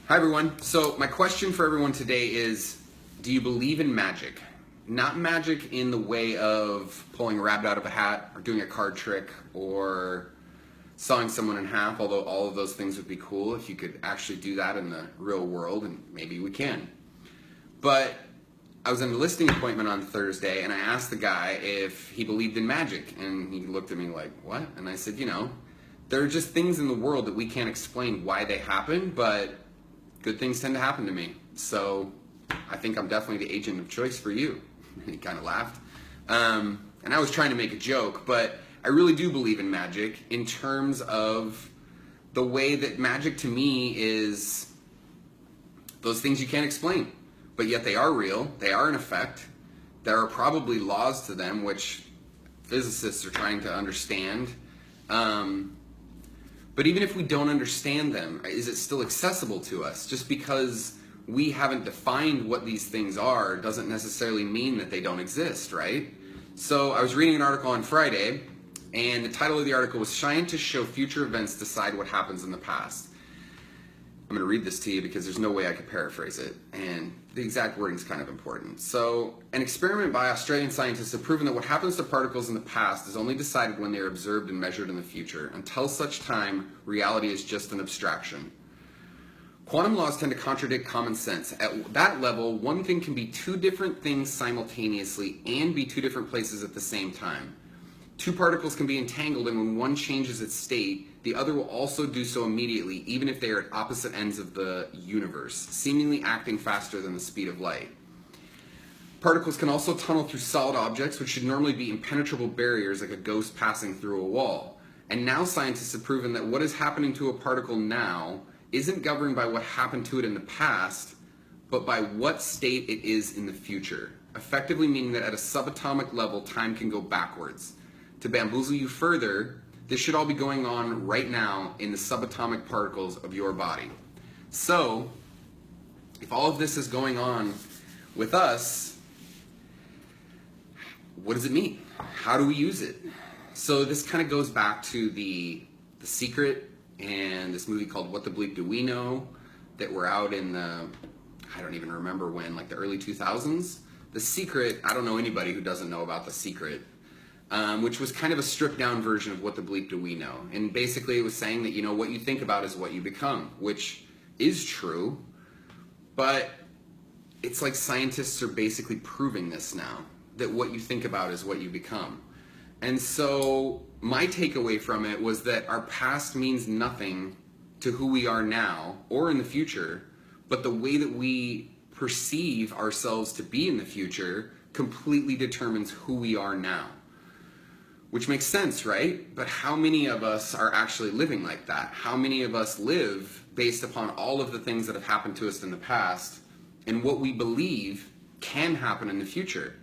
Hi everyone. So my question for everyone today is, do you believe in magic? Not magic in the way of pulling a rabbit out of a hat or doing a card trick or sawing someone in half, although all of those things would be cool if you could actually do that in the real world, and maybe we can. But I was in a listing appointment on Thursday and I asked the guy if he believed in magic, and he looked at me like, what? And I said, there are just things in the world that we can't explain why they happen, but good things tend to happen to me. So I think I'm definitely the agent of choice for you. And he kind of laughed. And I was trying to make a joke, but I really do believe in magic in terms of the way that magic to me is those things you can't explain, but yet they are real, they are in effect. There are probably laws to them which physicists are trying to understand. But even if we don't understand them, is it still accessible to us? Just because we haven't defined what these things are doesn't necessarily mean that they don't exist, right? So I was reading an article on Friday, and the title of the article was "Scientists Show Future Events Decide What Happens in the Past." I'm going to read this to you because there's no way I could paraphrase it, and the exact wording is kind of important. So, an experiment by Australian scientists have proven that what happens to particles in the past is only decided when they are observed and measured in the future. Until such time, reality is just an abstraction. Quantum laws tend to contradict common sense. At that level, one thing can be two different things simultaneously and be two different places at the same time. Two particles can be entangled, and when one changes its state, the other will also do so immediately, even if they are at opposite ends of the universe, seemingly acting faster than the speed of light. Particles can also tunnel through solid objects, which should normally be impenetrable barriers like a ghost passing through a wall. And now scientists have proven that what is happening to a particle now isn't governed by what happened to it in the past, but by what state it is in the future, effectively meaning that at a subatomic level, time can go backwards. To bamboozle you further, this should all be going on right now in the subatomic particles of your body. So, if all of this is going on with us, what does it mean? How do we use it? So this kind of goes back to the Secret and this movie called What the Bleep Do We Know that were out in the, I don't even remember when, like the early 2000s. The Secret, I don't know anybody who doesn't know about The Secret. Which was kind of a stripped down version of What the Bleep Do We Know. And basically it was saying that, what you think about is what you become, which is true, but it's like scientists are basically proving this now, that what you think about is what you become. And so my takeaway from it was that our past means nothing to who we are now or in the future, but the way that we perceive ourselves to be in the future completely determines who we are now. Which makes sense, right? But how many of us are actually living like that? How many of us live based upon all of the things that have happened to us in the past and what we believe can happen in the future?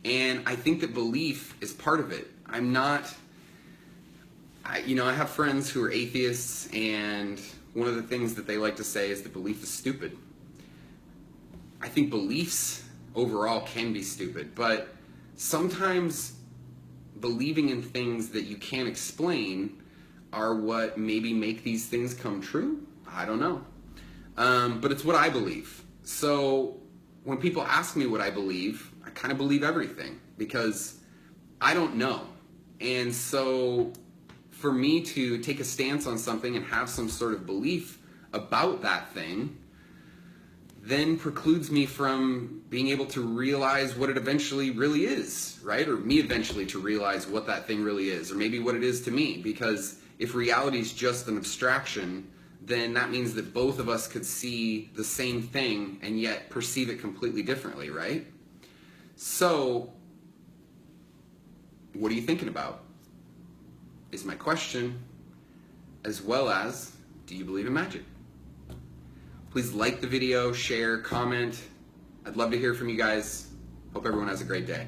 And I think that belief is part of it. I have friends who are atheists, and one of the things that they like to say is that belief is stupid. I think beliefs overall can be stupid, but sometimes believing in things that you can't explain are what maybe make these things come true. I don't know. But it's what I believe. So when people ask me what I believe, I kind of believe everything because I don't know. And so for me to take a stance on something and have some sort of belief about that thing then precludes me from being able to realize what it eventually really is, right? Or me eventually to realize what that thing really is, or maybe what it is to me. Because if reality is just an abstraction, then that means that both of us could see the same thing and yet perceive it completely differently, right? So, what are you thinking about? Is my question, as well as, do you believe in magic? Please like the video, share, comment. I'd love to hear from you guys. Hope everyone has a great day.